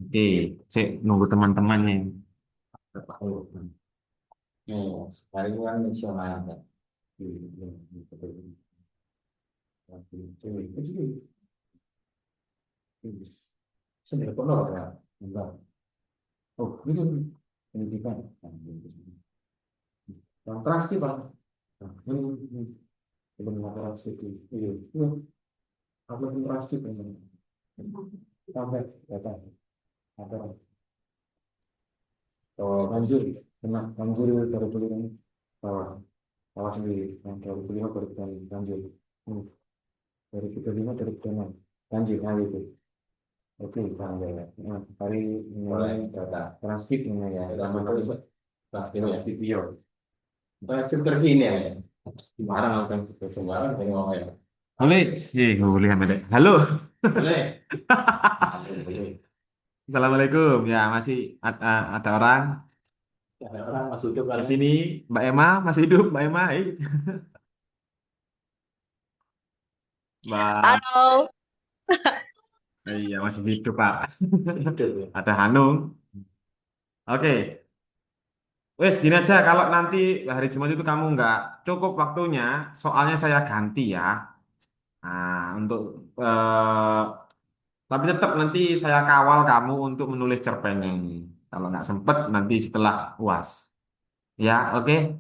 Oke, saya nunggu teman-temannya. Hari kan nasional kan. Sendiri kok loh ya. Enggak. Oh, itu pendidikan. Yang pasti bang. Ini belum ada studi. Iya, iya. Aku belum pasti bang. Sampai data. Ada. Oh, banjir. Kena banjir baru beli ini. Bawah, bawah sendiri. Yang 2005 baru banjir. Hmm. 2005 2006 banjir nah itu. Oke, Bang ya. Nah, hari mulai data transkip ini ya. Zaman itu transkip iya. Transkip terkini ya. Sembarang kan sembarang kan ngomong ya. Boleh, boleh Dek. Halo, Boleh. Assalamualaikum. Ya, masih ada orang Ada orang masuk hidup di kali ini. sini. Mbak Emma masih hidup, Mbak Emma. Mbak, Halo. iya masih hidup Pak. Hidup ya. Ada Hanung. Oke, wes gini aja. Kalau nanti hari Jumat itu kamu nggak cukup waktunya, soalnya saya ganti ya. Nah, untuk eh, tapi tetap nanti saya kawal kamu untuk menulis cerpennya ini. Kalau nggak sempet nanti setelah UAS. Ya, oke.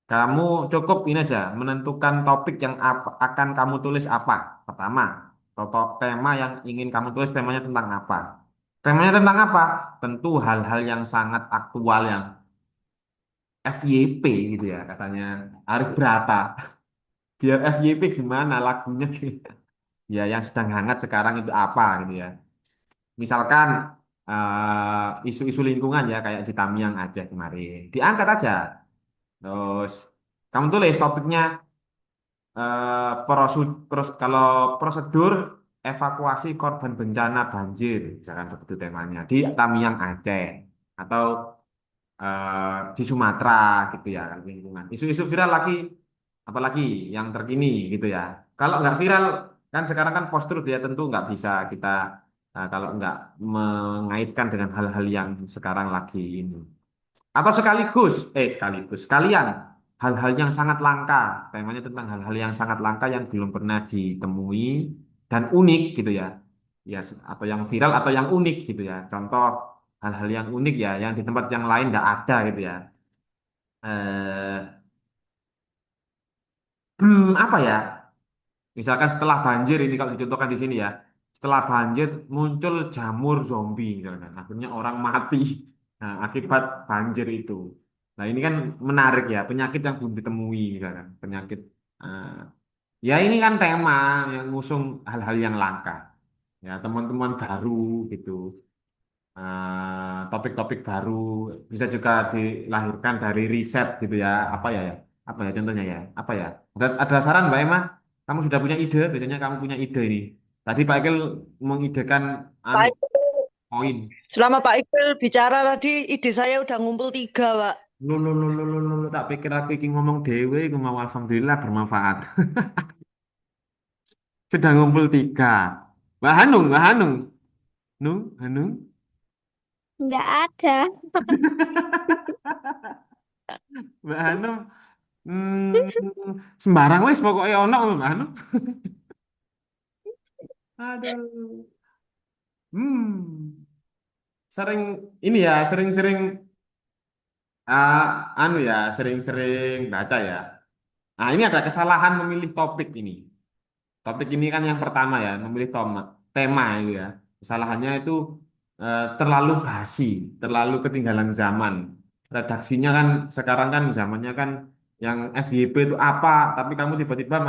Kamu cukup ini aja, menentukan topik yang akan kamu tulis apa. Pertama, tema yang ingin kamu tulis temanya tentang apa. Temanya tentang apa? Tentu hal-hal yang sangat aktual yang FYP gitu ya katanya Arif Brata. Biar FYP gimana lagunya? Ya yang sedang hangat sekarang itu apa gitu ya. Misalkan isu-isu lingkungan ya kayak di Tamiang Aceh kemarin. Diangkat aja. Terus kamu tulis topiknya kalau prosedur evakuasi korban bencana banjir, misalkan begitu temanya di Tamiang Aceh atau di Sumatera gitu ya kan lingkungan. Isu-isu viral lagi, apalagi yang terkini gitu ya. Kalau nggak viral kan sekarang kan post-truth ya tentu nggak bisa kita kalau nggak mengaitkan dengan hal-hal yang sekarang lagi ini. Atau sekaligus, sekalian hal-hal yang sangat langka, temanya tentang hal-hal yang sangat langka yang belum pernah ditemui dan unik gitu ya. Ya, atau yang viral atau yang unik gitu ya. Contoh hal-hal yang unik ya, yang di tempat yang lain nggak ada gitu ya. Eh, apa ya? Misalkan setelah banjir ini kalau dicontohkan di sini ya, setelah banjir muncul jamur zombie misalkan. Akhirnya orang mati nah, akibat banjir itu. Nah ini kan menarik ya, penyakit yang belum ditemui misalkan, penyakit. eh, ya ini kan tema yang ngusung hal-hal yang langka. Ya teman-teman baru gitu. Topik-topik baru bisa juga dilahirkan dari riset gitu ya. Apa ya contohnya ya? Apa ya? Ada saran Mbak Emma? Kamu sudah punya ide? Biasanya kamu punya ide ini. Tadi Pak Ekil mengidekan anu Pak, poin. selama Pak Iqbal bicara tadi, ide saya udah ngumpul tiga, Pak. Tak pikir aku iki ngomong dewe, aku mau alhamdulillah bermanfaat. Sudah ngumpul tiga. Mbak Hanung, Hanung. Nggak ada. Mbak Hanung, sembarang wes pokoknya ono Mbak Hanung. Aduh. Hmm. Sering ini ya, sering-sering ah, sering-sering baca ya. Nah, ini ada kesalahan memilih topik ini. Topik ini kan yang pertama ya, memilih tema itu ya. Kesalahannya itu terlalu basi, terlalu ketinggalan zaman. Redaksinya kan sekarang kan zamannya kan yang FYP itu apa, tapi kamu tiba-tiba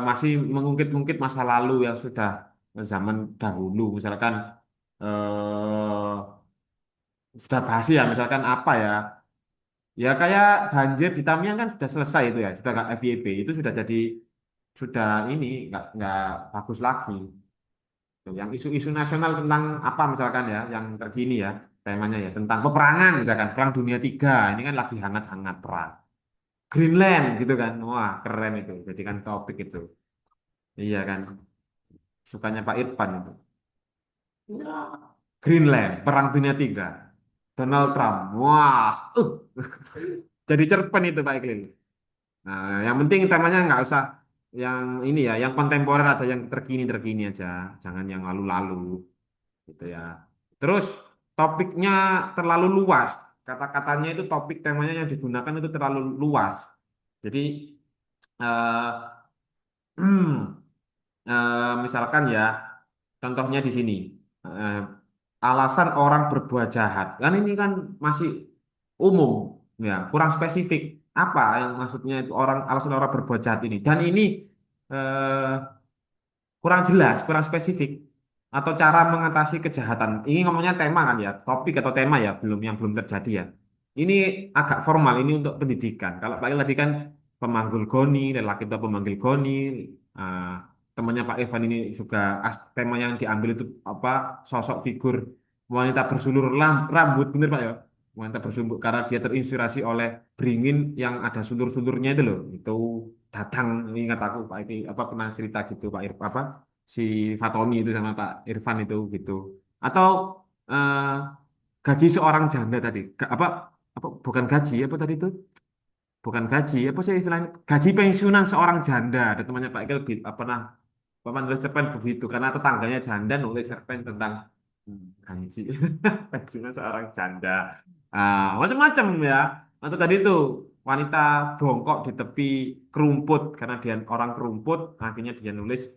masih mengungkit-ungkit masa lalu yang sudah zaman dahulu. Misalkan eh, sudah basi ya, misalkan apa ya? Ya kayak banjir di Tamiang kan sudah selesai itu ya, sudah nggak FYP, itu sudah jadi sudah ini nggak bagus lagi. Tuh, yang isu-isu nasional tentang apa misalkan ya, yang terkini ya temanya ya tentang peperangan misalkan Perang Dunia Tiga ini kan lagi hangat-hangat perang. Greenland gitu kan, wah keren itu, jadikan topik itu. Iya kan, sukanya Pak Irfan itu. Greenland, Perang Dunia Tiga, Donald Trump. Wah, jadi cerpen itu Pak Iqlil. Nah, yang penting temanya nggak usah yang ini ya, yang kontemporer aja, yang terkini-terkini aja, jangan yang lalu-lalu gitu ya. Terus topiknya terlalu luas, kata-katanya itu topik temanya yang digunakan itu terlalu luas. Jadi eh, misalkan ya, contohnya di sini, eh, alasan orang berbuat jahat, kan ini kan masih umum, ya, kurang spesifik. Apa yang maksudnya itu orang alasan orang berbuat jahat ini? Dan ini eh, kurang jelas, kurang spesifik. Atau cara mengatasi kejahatan. Ini ngomongnya tema kan ya, topik atau tema ya, belum yang belum terjadi ya. Ini agak formal, ini untuk pendidikan. Kalau Pak Il tadi kan pemanggil goni, lelaki itu pemanggil goni, ah, temannya Pak Evan ini juga tema yang diambil itu apa sosok figur wanita bersulur rambut, bener Pak ya? Wanita bersulur karena dia terinspirasi oleh beringin yang ada sulur-sulurnya itu loh. Itu datang, ingat aku Pak ini apa pernah cerita gitu Pak apa si Fatoni itu sama Pak Irfan itu gitu. Atau eh, gaji seorang janda tadi. Apa bukan gaji apa tadi itu? Bukan gaji, apa sih istilahnya? Gaji pensiunan seorang janda. Ada temannya Pak Ikel apa pernah Paman nulis cerpen begitu karena tetangganya janda nulis cerpen tentang gaji pensiunan seorang janda. Macam-macam ya. Atau tadi itu wanita bongkok di tepi kerumput karena dia orang kerumput, akhirnya dia nulis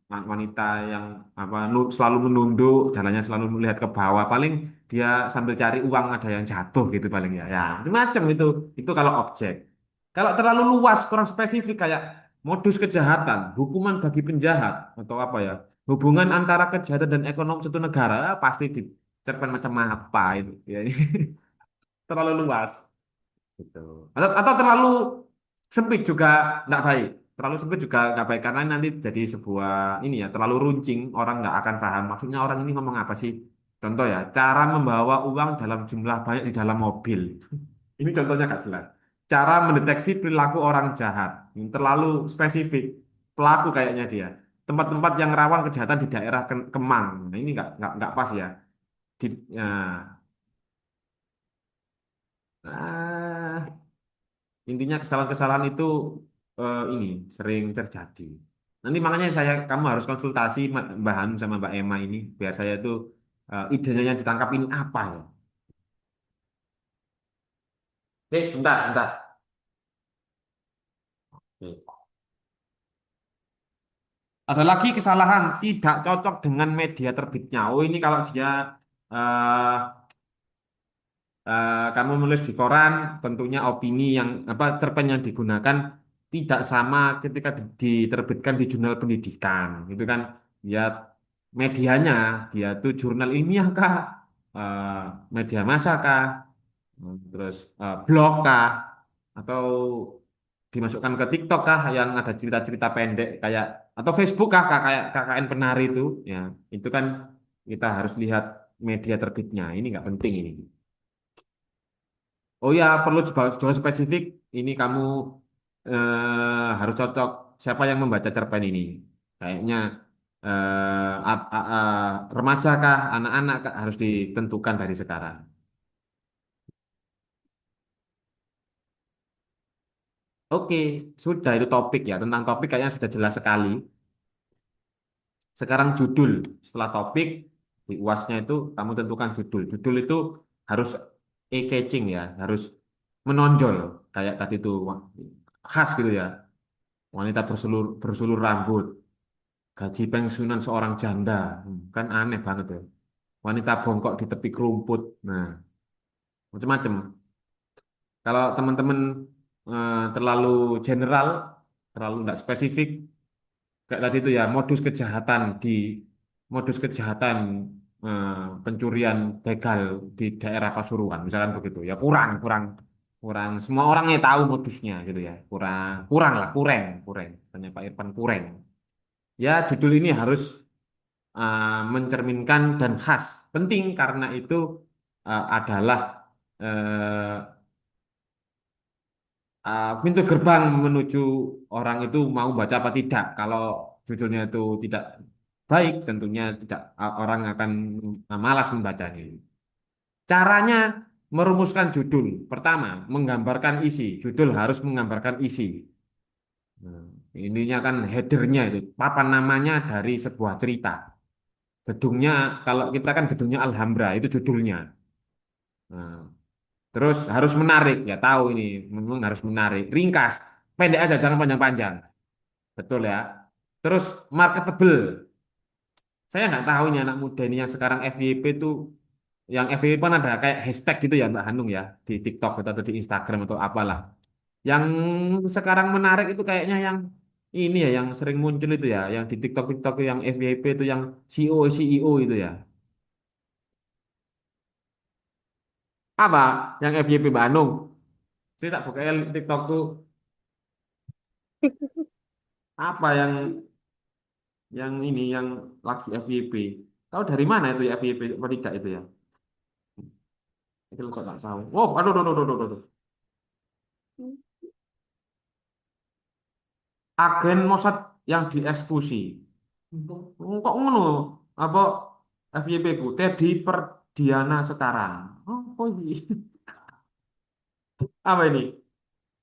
wanita yang apa selalu menunduk, jalannya selalu melihat ke bawah. Paling dia sambil cari uang ada yang jatuh gitu paling ya. Ya, macam-macam itu. Itu kalau objek. Kalau terlalu luas, kurang spesifik kayak modus kejahatan, hukuman bagi penjahat atau apa ya? Hubungan antara kejahatan dan ekonomi suatu negara pasti dicerpen macam apa itu. Ya, terlalu luas gitu. Atau terlalu sempit juga nggak baik. Terlalu sempit juga nggak baik karena nanti jadi sebuah ini ya terlalu runcing orang nggak akan paham. Maksudnya orang ini ngomong apa sih? Contoh ya, cara membawa uang dalam jumlah banyak di dalam mobil. Ini contohnya nggak jelas. Cara mendeteksi perilaku orang jahat. Ini terlalu spesifik. Pelaku kayaknya dia. Tempat-tempat yang rawan kejahatan di daerah Kemang. Nah, ini nggak pas ya. Di, ya. Ah, intinya kesalahan-kesalahan itu ini sering terjadi. Nanti makanya kamu harus konsultasi Mbak Hanum sama Mbak Emma ini biar saya itu idenya yang ditangkap ini apa ya. Bentar, bentar. Oke. Ada lagi kesalahan tidak cocok dengan media terbitnya. Oh ini kalau dia eh, kamu menulis di koran, tentunya opini yang apa cerpen yang digunakan tidak sama ketika diterbitkan di jurnal pendidikan. Itu kan ya medianya dia tuh jurnal ilmiah kah, Eh, media massa kah, terus blog kah, atau dimasukkan ke TikTok kah yang ada cerita-cerita pendek kayak atau Facebook kah kayak KKN Penari itu ya itu kan kita harus lihat media terbitnya ini nggak penting ini. Oh ya, perlu jual spesifik. Ini kamu harus cocok siapa yang membaca cerpen ini. Kayaknya remaja kah, anak-anak kah, harus ditentukan dari sekarang. Oke, sudah itu topik ya. Tentang topik kayaknya sudah jelas sekali. Sekarang judul. Setelah topik, di UASnya itu kamu tentukan judul. Judul itu harus eye-catching ya, harus menonjol. Kayak tadi itu khas gitu ya. Wanita bersulur rambut, gaji pensiunan seorang janda. Kan aneh banget ya. Wanita bongkok di tepi kerumput. Nah, macam-macam. Kalau teman-teman terlalu general, terlalu tidak spesifik, kayak tadi itu ya, modus kejahatan eh, pencurian begal di daerah Pasuruan, misalkan begitu. Ya kurang, kurang, kurang. Semua orangnya tahu modusnya gitu ya. Kurang, kurang lah, kurang, kurang. Tanya Pak Irfan kurang. Ya, judul ini harus mencerminkan dan khas. Penting karena itu adalah pintu gerbang menuju orang itu mau baca apa tidak. Kalau judulnya itu tidak baik, tentunya tidak orang akan malas membacanya. Caranya merumuskan judul. Pertama, menggambarkan isi. Judul harus menggambarkan isi. Nah, ininya kan headernya itu, papan namanya dari sebuah cerita. Gedungnya, kalau kita kan gedungnya Alhambra, itu judulnya. Nah, terus harus menarik, ya tahu ini, memang harus menarik. Ringkas, pendek aja, jangan panjang-panjang. Betul ya. Terus marketable. Saya nggak tahu ini anak muda ini yang sekarang FYP itu, yang FYP kan ada kayak hashtag gitu ya Mbak Hanung ya, di TikTok atau di Instagram atau apalah. Yang sekarang menarik itu kayaknya yang ini ya, yang sering muncul itu ya, yang di TikTok TikTok yang FYP itu yang CEO itu ya. Apa yang FYP Mbak Hanung? Saya tak buka TikTok tuh apa yang ini yang lagi FYP. Tahu dari mana itu ya FYP apa tidak itu ya? Itu kok nggak tahu. Oh, aduh, aduh, aduh, aduh, aduh. Agen Mossad yang dieksekusi. Kok ngono? Apa FYP ku? Teddy Perdiana sekarang. Oh ini. Apa ini?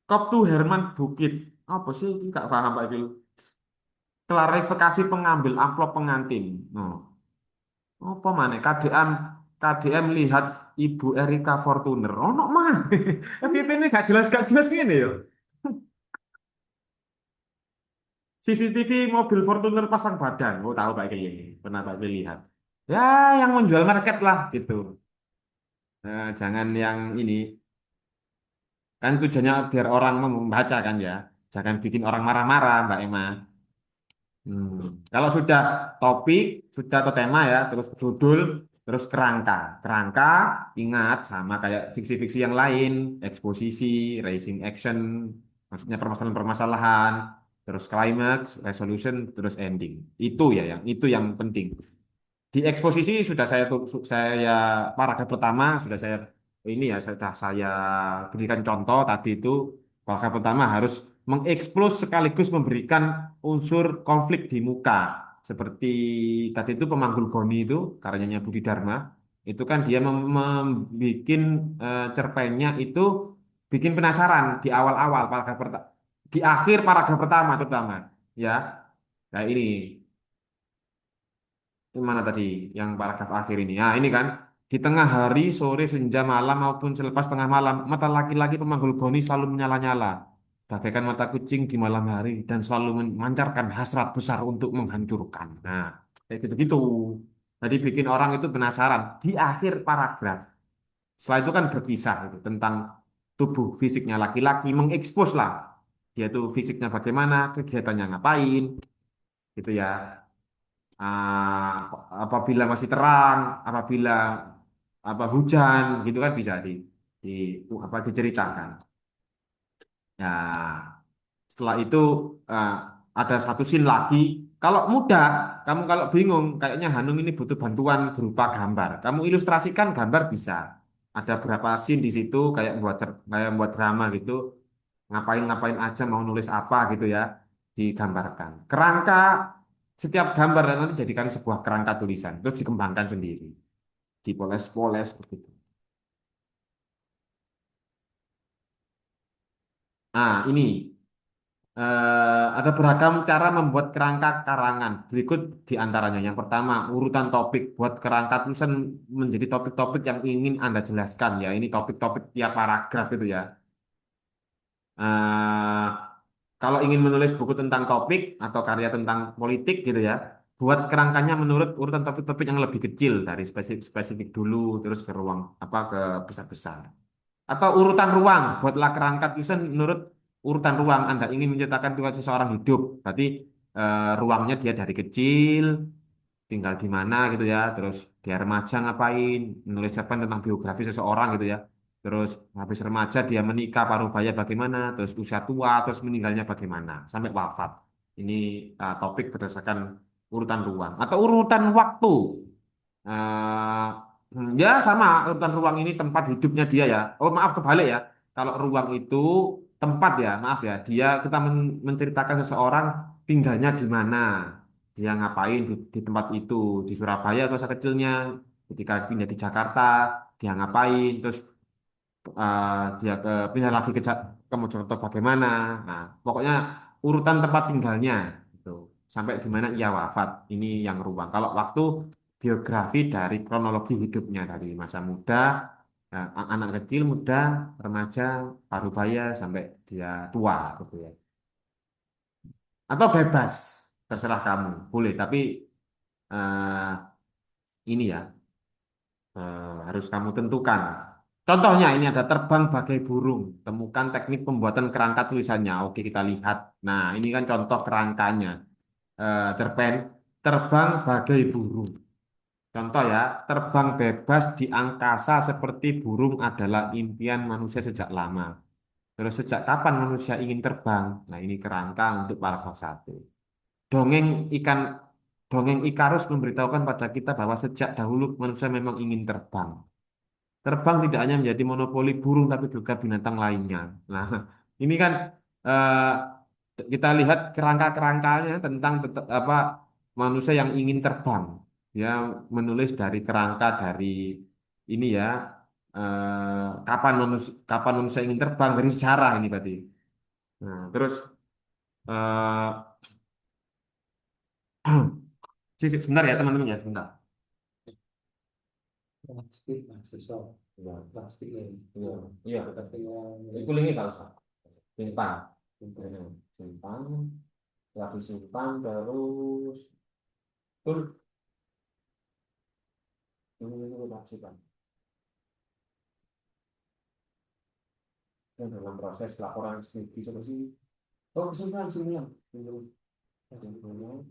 Koptu Herman Bukit. Apa sih? Gak paham Pak itu. Klarifikasi pengambil amplop pengantin. Oh, apa mana? KDM lihat Ibu Erika Fortuner. Oh, no mana? FYP ini gak jelas ini ya. CCTV mobil Fortuner pasang badan. Oh tahu Pak ini. Pernah Pak Iki lihat. Ya, yang menjual market lah gitu. Jangan yang ini. Kan tujuannya biar orang membaca kan ya. Jangan bikin orang marah-marah, Mbak Emma. Hmm. Kalau sudah topik, sudah atau tema ya, terus judul, terus kerangka. Kerangka, ingat sama kayak fiksi-fiksi yang lain, eksposisi, raising action, maksudnya permasalahan-permasalahan, terus climax, resolution, terus ending. Itu yang penting. Di eksposisi sudah saya paragraf pertama sudah saya ini ya sudah saya berikan contoh tadi itu paragraf pertama harus mengeksplos sekaligus memberikan unsur konflik di muka seperti tadi itu Pemanggul Goni itu karyanya Budi Dharma itu kan dia membuat cerpennya itu bikin penasaran di awal-awal di akhir paragraf pertama terutama ya. Nah ini yang mana tadi? Yang paragraf akhir ini. Nah, ini kan di tengah hari, sore, senja, malam maupun selepas tengah malam, mata laki-laki pemanggul goni selalu menyala-nyala, bagaikan mata kucing di malam hari dan selalu memancarkan hasrat besar untuk menghancurkan. Nah, kayak gitu-gitu. Jadi bikin orang itu penasaran di akhir paragraf. Setelah itu kan berkisah itu tentang tubuh fisiknya laki-laki, mengekspos lah dia tuh fisiknya bagaimana, kegiatannya ngapain, gitu ya. Apabila masih terang, apabila hujan, gitu kan bisa di diceritakan. Ya, setelah itu ah, ada satu scene lagi. Kalau mudah, kamu kalau bingung, kayaknya Hanung ini butuh bantuan berupa gambar. Kamu ilustrasikan gambar bisa. Ada berapa scene di situ, kayak buat drama gitu. Ngapain-ngapain aja mau nulis apa gitu ya, digambarkan. Kerangka setiap gambar dan nanti jadikan sebuah kerangka tulisan, terus dikembangkan sendiri, dipoles-poles begitu. Nah, ini ada beragam cara membuat kerangka karangan. Berikut di antaranya. Yang pertama, urutan topik. Buat kerangka tulisan menjadi topik-topik yang ingin Anda jelaskan. Ya, ini topik-topik tiap paragraf itu ya. Eh, Kalau ingin menulis buku tentang topik atau karya tentang politik gitu ya, buat kerangkanya menurut urutan topik-topik yang lebih kecil dari spesifik dulu, terus ke ruang apa ke besar-besar. Atau urutan ruang, buatlah kerangka tulisan menurut urutan ruang. Anda ingin menceritakan riwayat seseorang hidup, berarti ruangnya dia dari kecil, tinggal di mana gitu ya, terus dia remaja ngapain, menulis cerpen tentang biografi seseorang gitu ya, terus habis remaja dia menikah paruh baya bagaimana, terus usia tua, terus meninggalnya bagaimana, sampai wafat. Ini topik berdasarkan urutan ruang atau urutan waktu. Eh, ya sama urutan ruang ini tempat hidupnya dia ya. Oh maaf kebalik ya. Kalau ruang itu tempat ya, maaf ya. Dia kita menceritakan seseorang tinggalnya di mana. dia ngapain di tempat itu, di Surabaya atau masa kecilnya, ketika pindah di Jakarta dia ngapain, terus dia pindah lagi ke Mojokerto bagaimana. Nah, pokoknya urutan tempat tinggalnya gitu. Sampai di mana ia wafat. Ini yang ruang. Kalau waktu biografi dari kronologi hidupnya dari masa muda, anak kecil, muda, remaja, parubaya sampai dia tua gitu ya. Atau bebas, terserah kamu. Boleh, tapi eh, ini ya harus kamu tentukan. Contohnya ini ada terbang bagai burung. Temukan teknik pembuatan kerangka tulisannya. Oke, kita lihat. Nah, ini kan contoh kerangkanya. Cerpen, terbang bagai burung. Contoh ya, terbang bebas di angkasa seperti burung adalah impian manusia sejak lama. Terus sejak kapan manusia ingin terbang? Nah, ini kerangka untuk paragraf 1. Dongeng ikan Dongeng Ikarus memberitahukan pada kita bahwa sejak dahulu manusia memang ingin terbang. Terbang tidak hanya menjadi monopoli burung tapi juga binatang lainnya. Nah, ini kan eh, kita lihat kerangka-kerangkanya tentang apa manusia yang ingin terbang. Ya, menulis dari kerangka dari ini ya kapan manusia ingin terbang dari sejarah ini berarti. Nah, terus eh, sebentar ya teman-teman ya sebentar. Plastik mahasiswa. Ya, plastik ini. Iya, Iya, plastik yang itu ini kalau usah. Simpan. Simpan. Lagi simpan terus. Terus ini lagi simpan. Dan dalam proses laporan studi coba sih. Oh, kesimpulan, kesimpulan. Kesimpulan.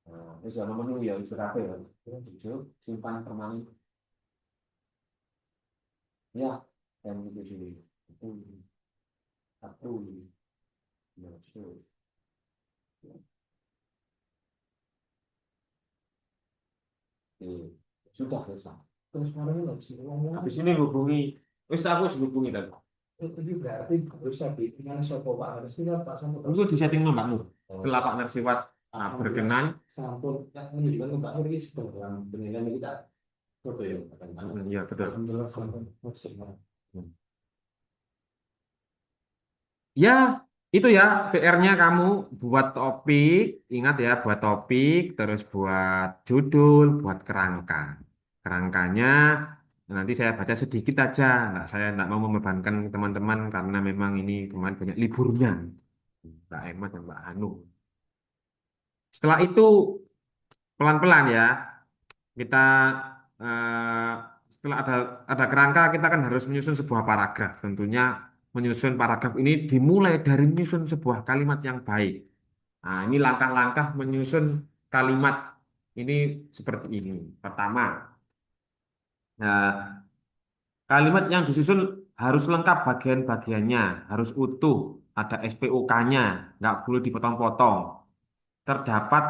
Nah, ini sudah menu ya, unsur apa ya? Hijau, simpan permanen. Ya, yang itu sih. Itu satu. Ya, so. Oke, sudah selesai. terus kemarin nggak bisa ngomong. Habis ini hubungi. Wis aku harus hubungi tadi. Itu berarti bisa dengan sopo Pak Arsiwat Pak Sampun. Itu di setting Mbak Nur. Setelah Pak Narsiwat berkenan, Sampun menunjukkan ke Pak Nur ini sebenarnya penilaian kita foto ya. ya betul. Alhamdulillah sampun maksimal. Ya, itu ya PR-nya kamu buat topik, ingat ya buat topik, terus buat judul, buat kerangka. Kerangkanya nanti saya baca sedikit aja, saya nggak mau membebankan teman-teman karena memang ini kemarin banyak liburnya, Mbak Emma dan Mbak Anu. Setelah itu pelan-pelan ya, kita eh, setelah ada kerangka, kita kan harus menyusun sebuah paragraf. Tentunya menyusun paragraf ini dimulai dari menyusun sebuah kalimat yang baik. Nah, ini langkah-langkah menyusun kalimat ini seperti ini. Pertama, nah, kalimat yang disusun harus lengkap bagian-bagiannya, harus utuh, ada SPOK-nya, nggak boleh dipotong-potong. Terdapat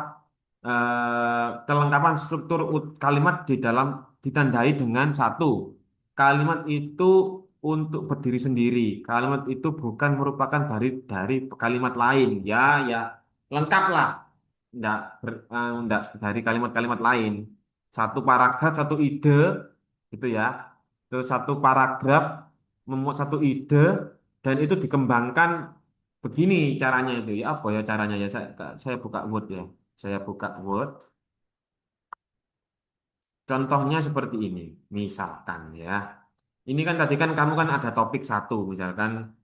kelengkapan struktur kalimat di dalam ditandai dengan satu, kalimat itu untuk berdiri sendiri. Kalimat itu bukan merupakan dari kalimat lain. Ya, ya, lengkap lah. Enggak dari kalimat-kalimat lain. Satu paragraf, satu ide, gitu ya. Terus satu paragraf memuat satu ide dan itu dikembangkan begini caranya itu ya apa ya caranya ya saya buka Word ya. Saya buka Word. Contohnya seperti ini. Misalkan ya. Ini kan tadi kan kamu kan ada topik satu, misalkan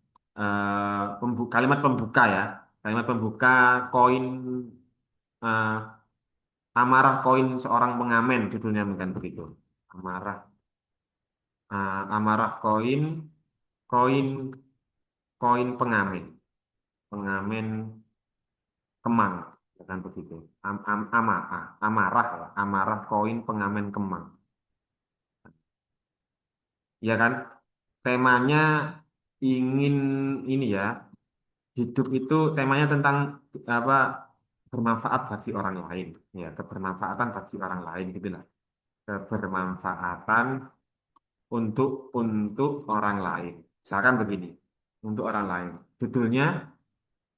kalimat pembuka ya. Kalimat pembuka koin eh, amarah koin seorang pengamen judulnya mungkin begitu. Amarah amarah koin koin koin pengamen. Pengamen Kemang kan begitu. Amarah ya. Amarah koin pengamen Kemang. Ya kan? Temanya ingin ini ya, hidup itu temanya tentang apa bermanfaat bagi orang lain, ya kebermanfaatan bagi orang lain gitulah. Kebermanfaatan untuk orang lain. Misalkan begini, untuk orang lain. Judulnya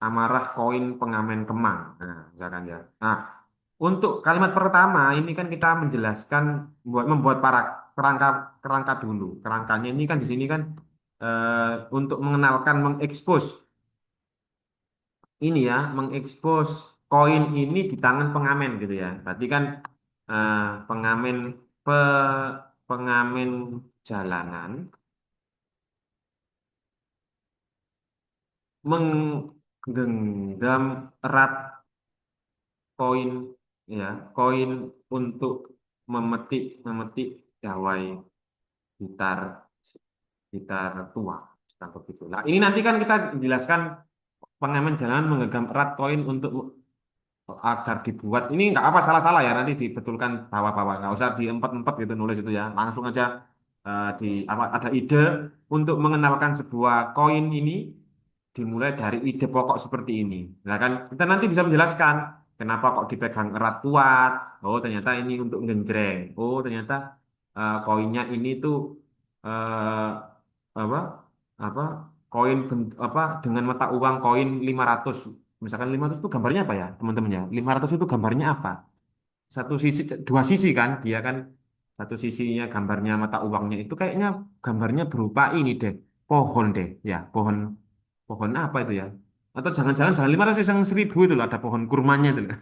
amarah koin pengamen kemang. Nah, misalkan ya. Nah, untuk kalimat pertama ini kan kita menjelaskan membuat para kerangka kerangka dulu. Kerangkanya ini kan di sini kan untuk mengenalkan mengekspos ini ya, mengekspos koin ini di tangan pengamen gitu ya. Berarti kan eh, pengamen pe, pengamen jalanan menggenggam erat koin ya, koin untuk memetik memetik gawai gitar gitar tua. Seperti begitu. Nah, ini nanti kan kita jelaskan pengamen jalanan menggenggam erat koin untuk agar dibuat ini nggak apa salah-salah ya nanti dibetulkan bawah-bawah nggak usah diempet-empet gitu nulis itu ya langsung aja di apa ada ide untuk mengenalkan sebuah koin ini dimulai dari ide pokok seperti ini. Nah kan kita nanti bisa menjelaskan kenapa kok dipegang erat kuat. Oh ternyata ini untuk genjreng. Oh ternyata koinnya ini tuh eh, apa apa koin apa dengan mata uang koin 500. Misalkan 500 itu gambarnya apa ya teman-teman ya? 500 itu gambarnya apa? Satu sisi dua sisi kan dia kan satu sisinya gambarnya mata uangnya itu kayaknya gambarnya berupa ini deh pohon deh ya pohon pohon apa itu ya atau jangan-jangan jangan 500 yang 1000 itu loh ada pohon kurmanya itu loh.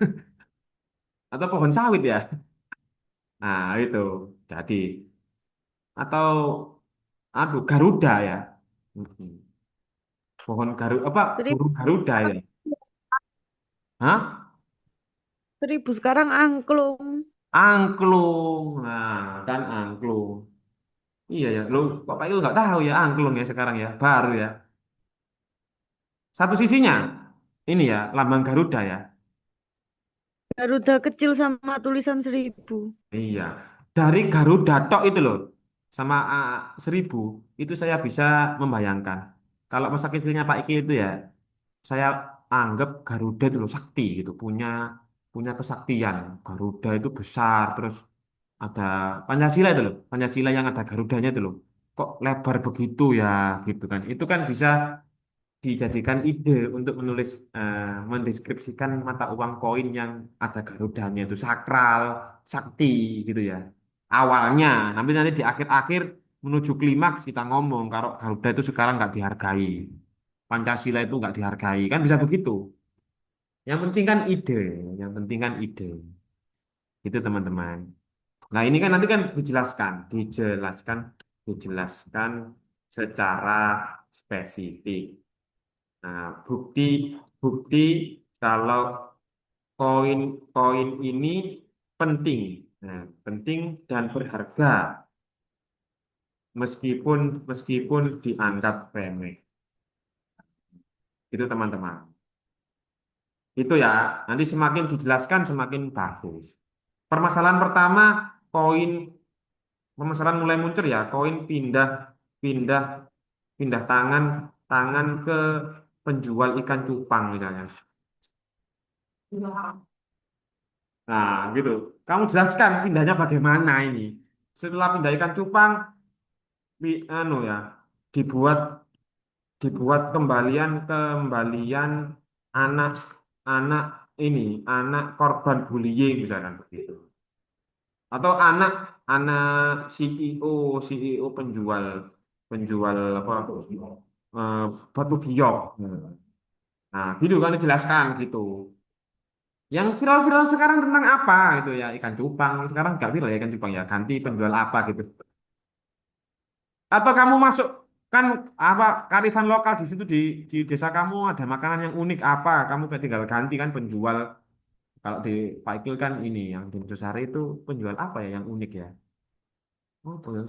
Atau pohon sawit ya nah itu jadi atau aduh Garuda ya. Mm-mm. Pohon garu apa Seribu, burung Garuda ya. Hah? 1000 sekarang angklung. Angklung nah kan angklung. Iya ya, lu Bapak itu nggak tahu ya angklung ya sekarang ya, baru ya. Satu sisinya, ini ya, lambang Garuda ya. Garuda kecil sama tulisan 1000. Iya, dari Garuda tok itu loh, sama 1000, itu saya bisa membayangkan. Kalau masa kecilnya Pak Iki itu ya, saya anggap Garuda itu loh sakti gitu, punya punya kesaktian. Garuda itu besar, terus ada Pancasila itu loh, Pancasila yang ada Garudanya itu loh. Kok lebar begitu ya, gitu kan. Itu kan bisa dijadikan ide untuk menulis mendeskripsikan mata uang koin yang ada garudanya itu sakral, sakti gitu ya. Awalnya, nanti nanti di akhir-akhir menuju klimaks kita ngomong kalau Garuda itu sekarang nggak dihargai, Pancasila itu nggak dihargai, kan bisa begitu. Yang penting kan ide, yang penting kan ide, itu teman-teman. Nah ini kan nanti kan dijelaskan secara spesifik. Nah, bukti bukti kalau koin-koin ini penting, nah, penting dan berharga meskipun meskipun dianggap remeh. Itu teman-teman. Itu ya, nanti semakin dijelaskan semakin bagus. Permasalahan pertama, koin permasalahan mulai muncul ya, koin pindah pindah pindah tangan tangan ke penjual ikan cupang misalnya. Nah, gitu. Kamu jelaskan pindahnya bagaimana ini. Setelah pindah ikan cupang, anu ya, dibuat dibuat kembalian kembalian anak anak ini, anak korban bullying misalkan begitu. Atau anak anak CEO penjual penjual apa batu giok. Nah, gitu kan dijelaskan gitu. Yang viral-viral sekarang tentang apa itu ya ikan cupang. Sekarang nggak viral ya ikan cupang ya. Ganti penjual apa gitu. Atau kamu masuk kan apa kearifan lokal di situ di desa kamu ada makanan yang unik apa? Kamu tinggal ganti kan penjual. Kalau di Pak Ikil kan ini yang di Mojosari itu penjual apa ya yang unik ya? Oh, penjual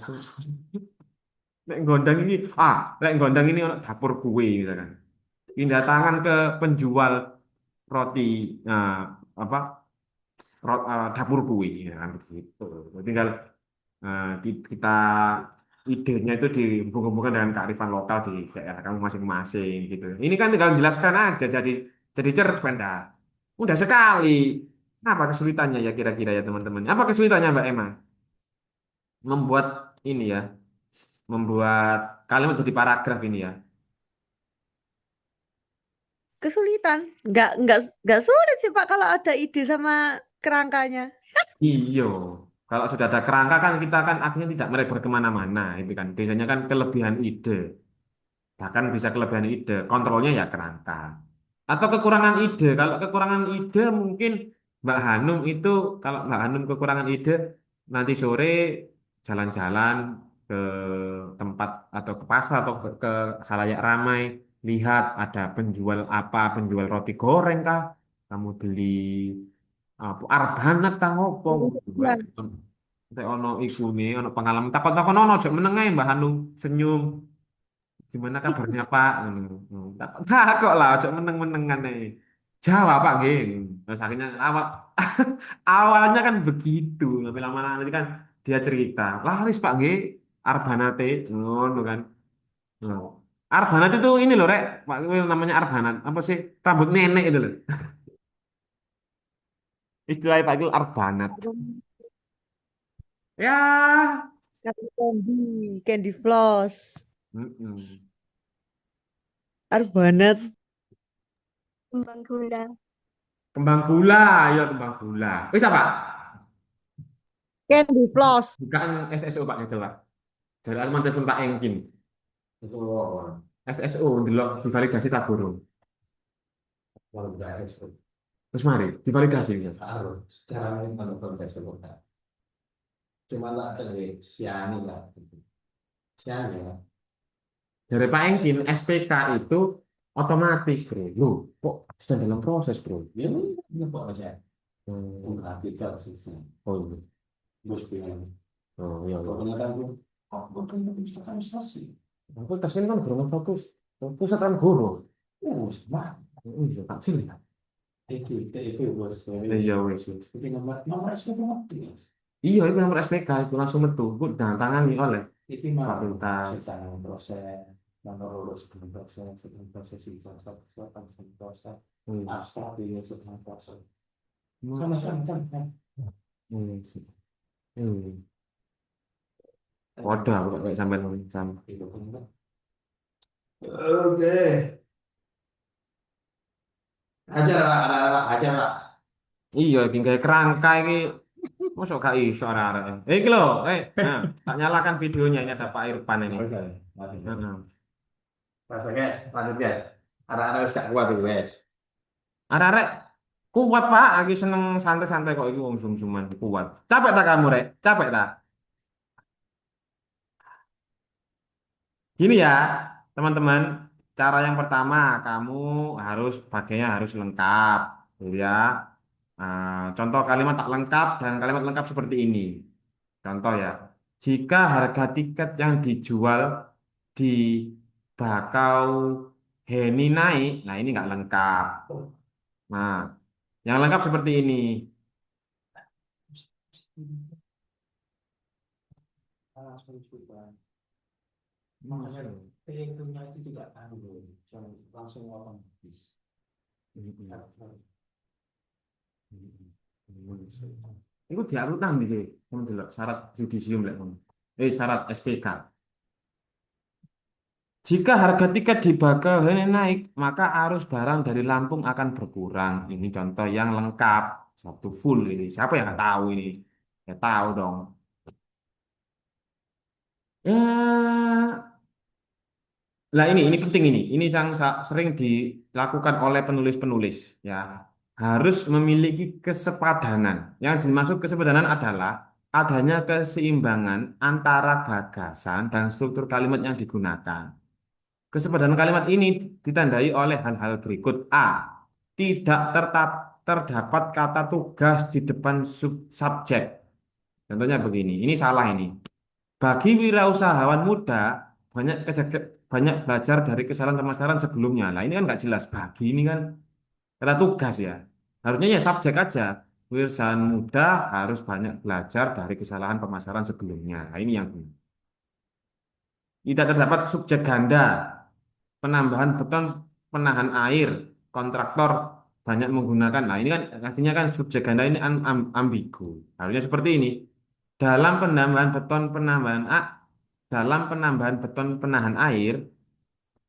Lek gondang ini lek gondang ini ono dapur kue misalkan. Pindah tangan ke penjual roti nah, apa dapur kue ya kan begitu. Tinggal kita idenya itu dihubung-hubungkan dengan kearifan lokal di daerah kamu masing-masing gitu. Ini kan tinggal jelaskan aja jadi cerpen dah. Mudah sekali. Apa kesulitannya ya kira-kira ya teman-teman? Apa kesulitannya Mbak Emma? Membuat ini ya, membuat kalimat jadi paragraf ini ya. kesulitan. Nggak sulit sih Pak kalau ada ide sama kerangkanya. Iyo, kalau sudah ada kerangka kan kita kan akhirnya tidak melebar kemana-mana, itu kan biasanya kan kelebihan ide, bahkan bisa kelebihan ide, kontrolnya ya kerangka. Atau kekurangan ide, kalau kekurangan ide mungkin Mbak Hanum itu, kalau Mbak Hanum kekurangan ide, nanti sore jalan-jalan ke tempat atau ke pasar atau ke khalayak ramai, lihat ada penjual apa, penjual roti goreng kah, kamu beli apa arbanat tang opo Ya, nek ono iku nih ono pengalaman takon-takon ono aja meneng ae Mbah Hanung senyum gimana kabarnya Pak tak kok lah aja meneng-menengan ae jawab Pak nggih terus akhirnya awal awalnya kan begitu tapi lama-lama nanti kan dia cerita laris Pak nggih arbanate ngono kan. Nah, arbanat itu ini loh Rek Pak namanya arbanat apa sih rambut nenek itu loh istilahnya Pak itu arbanat ya. candy floss, Mm-mm. arbanat, Kembang gula. Kembang gula, ya kembang gula. Wis apa? candy floss. Bukan SSO Pak Ngejel Pak. Dari Alman telepon Pak Engkin. Itu orang SSO delok divalidasi tak guru. kalau nggak ada Terus mari divalidasi ya. harus secara lain kalau tidak sebutkan. Cuma lah tadi siani lah, siani lah. Dari Pak Engkin SPK itu otomatis bro. Loh, kok sedang dalam proses bro? Ini kok aja. Hmm. Artikel sih, Oh iya. bos bilang. Oh iya. Pokoknya kan tuh, oh, bukan pustaka administrasi. Aku tes ini kan belum fokus. Pusat kan guru. Semua. Oh iya, tak sini. Itu bos. Iya wes. Itu nomor SPK mati. Iya, itu nomor SPK itu langsung metu. Gue tangani oleh Itu mah fakultas. sedang proses, nomor urus sebelum proses itu, proses Hmm. abstrak ini sedang proses. Masa? Sama. Hmm. Hmm. Waduh, aku kayak sampai sama. Itu kan. Oke. Ajar lah, ajar lah. Iya, tinggal kerangka ini. Masuk gak iso arek-arek. Iki lho, nah, tak nyalakan videonya ini ada Pak Irfan ini. Heeh. Rasanya lanjut guys. Ada wis gak kuat iki wes. Arek-arek kuat Pak, lagi seneng santai-santai kok iki wong sum-suman kuat. Capek tak kamu, Rek? Capek tak? Gini ya, teman-teman. Cara yang pertama, kamu harus pakainya harus lengkap, gitu ya. Contoh kalimat tak lengkap dan kalimat lengkap seperti ini. Contoh ya, jika harga tiket yang dijual di Bakau Heni naik, nah ini nggak lengkap. Nah, yang lengkap seperti ini. Makanya perhitungnya itu tidak tanggung, langsung otomatis. Itu diarutan di sini, teman delok syarat yudisium lek ngono. Syarat SPK. Jika harga tiket di Bakauheni naik, maka arus barang dari Lampung akan berkurang. Ini contoh yang lengkap, satu full ini. Siapa yang nggak tahu ini? Ya tahu dong. Ya, lah ini penting ini. Ini yang sering dilakukan oleh penulis-penulis ya. Harus memiliki kesepadanan. Yang dimaksud kesepadanan adalah adanya keseimbangan antara gagasan dan struktur kalimat yang digunakan. Kesepadanan kalimat ini ditandai oleh hal-hal berikut. A. Tidak terdapat kata tugas di depan subjek. Contohnya begini. Ini salah ini. Bagi wirausahawan muda, banyak belajar dari kesalahan pemasaran sebelumnya. Nah, ini kan nggak jelas. Bagi ini kan kata tugas ya. Harusnya ya subjek aja. Wirausahawan muda harus banyak belajar dari kesalahan pemasaran sebelumnya. Nah, ini yang benar. Tidak terdapat subjek ganda, penambahan beton penahan air, kontraktor banyak menggunakan. Nah, ini kan artinya kan subjek ganda ini ambigu. Harusnya seperti ini. Dalam penambahan beton penambahan dalam penambahan beton penahan air.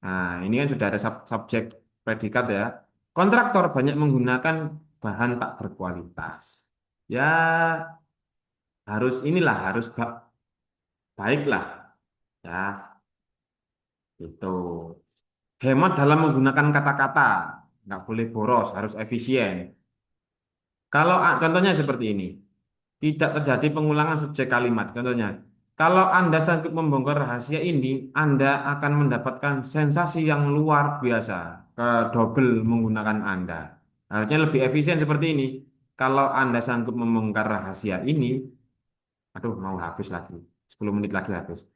Nah, ini kan sudah ada subjek predikat ya. Kontraktor banyak menggunakan bahan tak berkualitas. Ya, harus inilah, harus baiklah. Ya, itu. Hemat dalam menggunakan kata-kata. Nggak boleh boros, harus efisien. Kalau contohnya seperti ini. Tidak terjadi pengulangan subjek kalimat. Contohnya, kalau Anda sanggup membongkar rahasia ini, Anda akan mendapatkan sensasi yang luar biasa. Ke double menggunakan Anda. Harusnya lebih efisien seperti ini. Kalau Anda sanggup membongkar rahasia ini, aduh mau habis lagi. 10 menit lagi habis.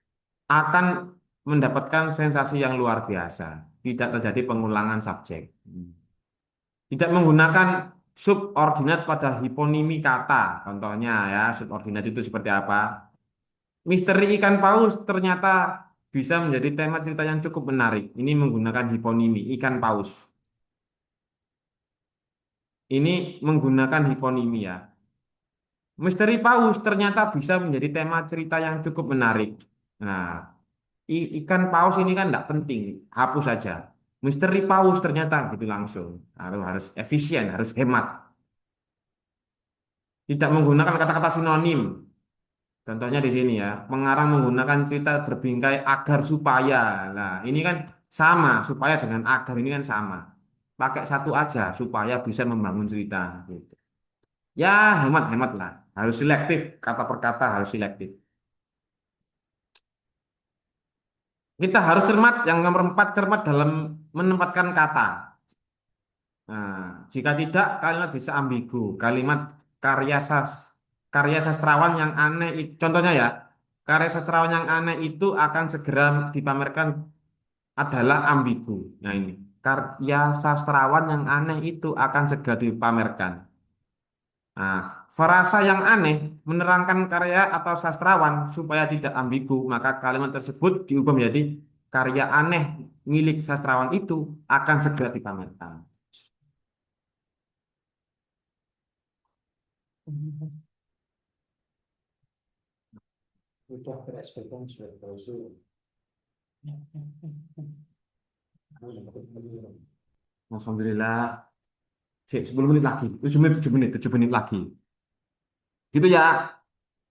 Akan mendapatkan sensasi yang luar biasa. Tidak terjadi pengulangan subjek. Tidak menggunakan subordinat pada hiponimi kata. Contohnya ya, subordinat itu seperti apa? Misteri ikan paus ternyata bisa menjadi tema cerita yang cukup menarik. Ini menggunakan hiponimi, ikan paus. Ini menggunakan hiponimi ya. Misteri paus ternyata bisa menjadi tema cerita yang cukup menarik. Nah, ikan paus ini kan tidak penting, hapus saja. Misteri paus ternyata gitu langsung. Harus efisien, harus hemat. Tidak menggunakan kata-kata sinonim. Contohnya di sini ya, pengarang menggunakan cerita berbingkai agar supaya. Nah, ini kan sama, supaya dengan agar ini kan sama. Pakai satu aja supaya bisa membangun cerita. Gitu. Ya, hemat-hemat lah. Harus selektif, kata per kata harus selektif. Kita harus cermat, yang nomor 4, cermat dalam menempatkan kata. Nah, jika tidak, kalimat bisa ambigu. Kalimat karya karya sastrawan yang aneh, contohnya ya, karya sastrawan yang aneh itu akan segera dipamerkan adalah ambigu. Nah ini, karya sastrawan yang aneh itu akan segera dipamerkan. Nah, frasa yang aneh menerangkan karya atau sastrawan supaya tidak ambigu, maka kalimat tersebut diubah menjadi karya aneh milik sastrawan itu akan segera dipamerkan. Sudah berekspektasi sudah klausul. Alhamdulillah. 10 menit lagi, 7 menit, 7 menit, 7 menit lagi. Gitu ya,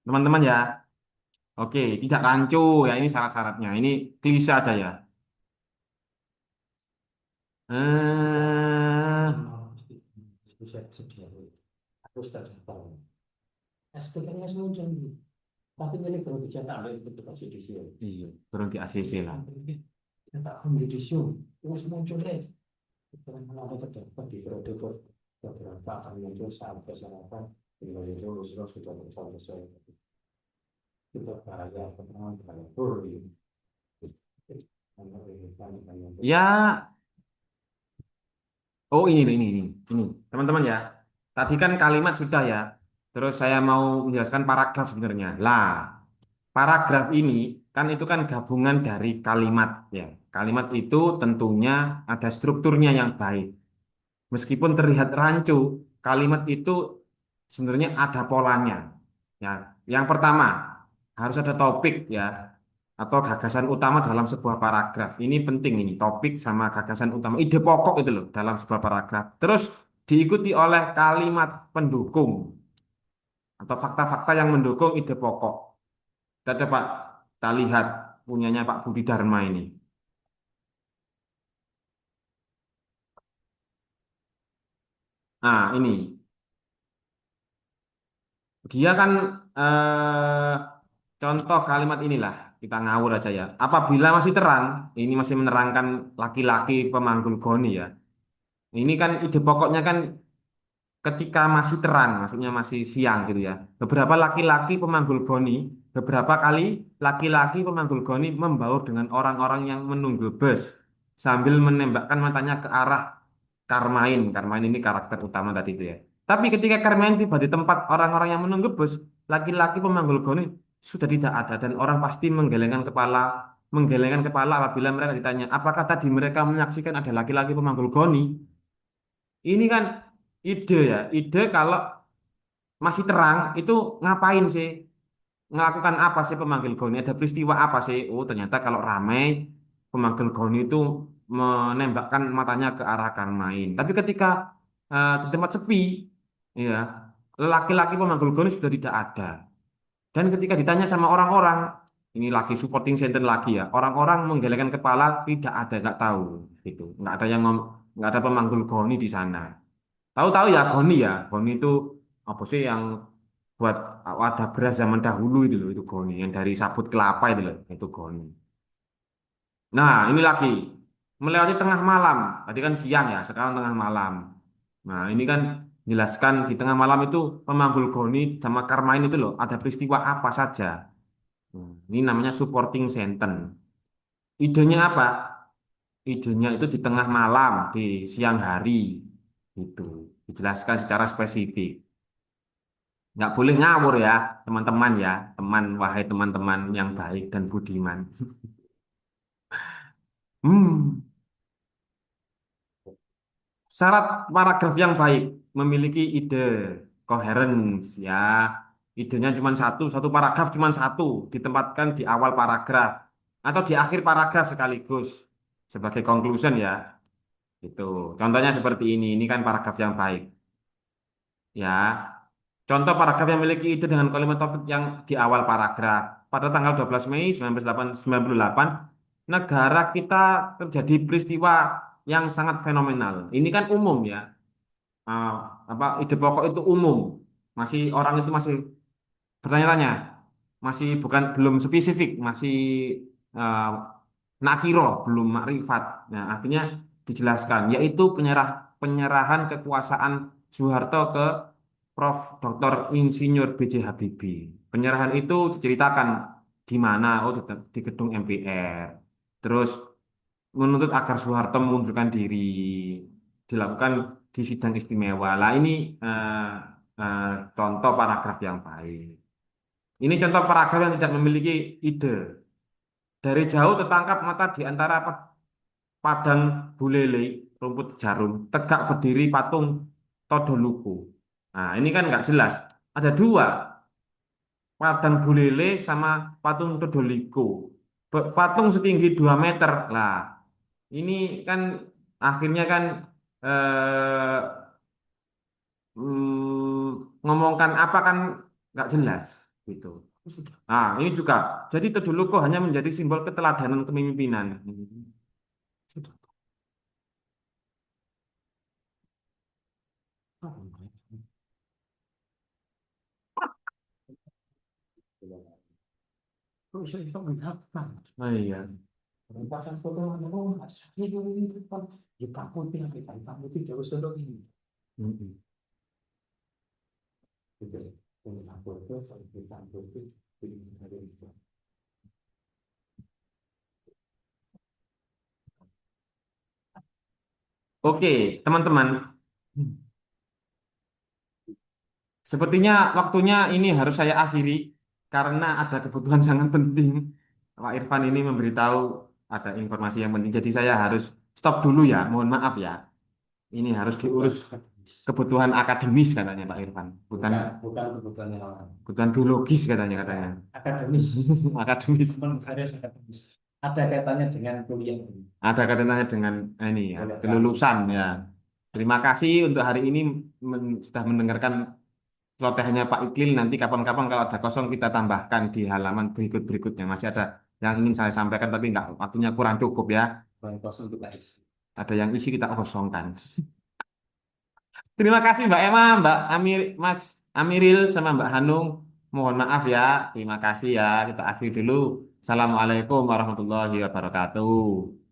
teman-teman ya. Oke, tidak rancu ya, ini syarat-syaratnya. Ini klise aja ya. Eh, Bisa sedia. Aku sudah tahu. SPK-nya muncul, tapi ini perlu dicetak oleh petugas judisial. iya, turun di ACC lah. Cetak from judisial, terus muncul deh. Karena ada terdapat di protokol beberapa akan muncul saat kesehatan tinggal itu sudah selesai. Kita bahaya pertama bahaya bullying. Ya, oh ini, teman-teman ya. Tadi kan kalimat sudah ya. Terus saya mau menjelaskan paragraf sebenarnya. Lah, paragraf ini kan itu kan gabungan dari kalimat ya. Kalimat itu tentunya ada strukturnya yang baik. Meskipun terlihat rancu, kalimat itu sebenarnya ada polanya. Ya, yang pertama harus ada topik ya atau gagasan utama dalam sebuah paragraf. Ini penting ini, topik sama gagasan utama, ide pokok itu loh dalam sebuah paragraf. Terus diikuti oleh kalimat pendukung atau fakta-fakta yang mendukung ide pokok. Kita coba kita lihat punyanya Pak Budi Dharma ini. Nah, ini dia kan eh, contoh kalimat inilah kita ngawur aja ya. Apabila masih terang, ini masih menerangkan laki-laki pemanggul goni ya. Ini kan ide pokoknya kan ketika masih terang, maksudnya masih siang gitu ya. Beberapa kali laki-laki pemanggul goni membaur dengan orang-orang yang menunggu bus sambil menembakkan matanya ke arah Karmain. Karmain ini karakter utama tadi itu ya. Tapi ketika Karmain tiba di tempat orang-orang yang menunggu bus, laki-laki pemanggul goni sudah tidak ada dan orang pasti menggelengkan kepala apabila mereka ditanya, apakah tadi mereka menyaksikan ada laki-laki pemanggul goni? Ini kan ide ya, ide kalau masih terang itu ngapain sih? Melakukan apa sih pemanggil goni? Ada peristiwa apa sih? Oh, ternyata kalau ramai pemanggil goni itu menembakkan matanya ke arah kamar main. Tapi ketika di tempat sepi, ya, laki-laki pemanggul goni sudah tidak ada. Dan ketika ditanya sama orang-orang, ini lagi supporting center lagi ya, orang-orang menggelengkan kepala, tidak ada, nggak tahu, itu, nggak ada yang nggak ada pemanggul goni di sana. Tahu-tahu ya goni ya, goni itu apa sih yang buat wadah beras zaman dahulu itu loh, itu goni, yang dari sabut kelapa itu loh, itu goni. Nah, ini lagi melewati tengah malam. Tadi kan siang ya, sekarang tengah malam. Nah, ini kan jelaskan di tengah malam itu pemanggul goni sama Karmain itu loh, ada peristiwa apa saja. Ini namanya supporting sentence. Idenya apa? Idenya itu di tengah malam, di siang hari. Itu dijelaskan secara spesifik. Nggak boleh ngawur ya, teman-teman ya. Teman, wahai teman-teman yang baik dan budiman. Hmm. Syarat paragraf yang baik memiliki ide coherence ya. Idenya cuma satu, satu paragraf cuma satu, ditempatkan di awal paragraf atau di akhir paragraf sekaligus sebagai conclusion ya. Itu. Contohnya seperti ini kan paragraf yang baik. Ya. Contoh paragraf yang memiliki ide dengan kalimat topik yang di awal paragraf. Pada tanggal 12 Mei 1998, negara kita terjadi peristiwa yang sangat fenomenal. Ini kan umum ya. Ah, ide pokok itu umum. Masih orang itu masih bertanya-tanya. Masih bukan belum spesifik, masih eh, nakiro, belum makrifat. Nah, akhirnya dijelaskan yaitu penyerahan kekuasaan Soeharto ke Prof. Dr. Insinyur B.J. Habibie. Penyerahan itu diceritakan di mana? Oh, di gedung MPR. Terus menuntut agar Soeharto mengundurkan diri, dilakukan di sidang istimewa. Lah ini eh, eh, contoh paragraf yang baik. Ini contoh paragraf yang tidak memiliki ide. Dari jauh tertangkap mata di antara padang bulele, rumput jarum, tegak berdiri patung Todoluku. Nah, ini kan nggak jelas. Ada dua, padang bulele sama patung Todoluku. Patung setinggi 2 meter. Lah, ini kan akhirnya kan eh, ngomongkan apa kan nggak jelas gitu. Nah, ini juga. Jadi Toduluko hanya menjadi simbol keteladanan kepemimpinan. Oh iya. Pasang foto oh Mas ini depan hitam putih kita hitam putih terus ini Mm-mm. gitu punya foto hitam putih ini ada itu. Oke, teman-teman. Sepertinya waktunya ini harus saya akhiri karena ada kebutuhan sangat penting. Pak Irfan ini memberitahu ada informasi yang penting. Jadi saya harus stop dulu ya. Mohon maaf ya. Ini harus diurus kebutuhan akademis katanya Pak Irfan. Bukan Bukan kebutuhan yang lain. kebutuhan biologis katanya. Akademis Akademis. memang serius akademis ada kaitannya dengan kuliah ini. Ada kaitannya dengan ini ya, kelulusan ya. Terima kasih untuk hari ini sudah mendengarkan celotehannya Pak Iklil. Nanti kapan-kapan kalau ada kosong kita tambahkan di halaman berikut-berikutnya. Masih ada yang ingin saya sampaikan tapi nggak waktunya kurang cukup ya. Yang kosong kita isi. Ada yang isi kita kosongkan. Terima kasih Mbak Emma, Mbak Amir, Mas Amiril sama Mbak Hanung. Mohon maaf ya. Terima kasih ya. Kita akhiri dulu. Assalamualaikum warahmatullahi wabarakatuh.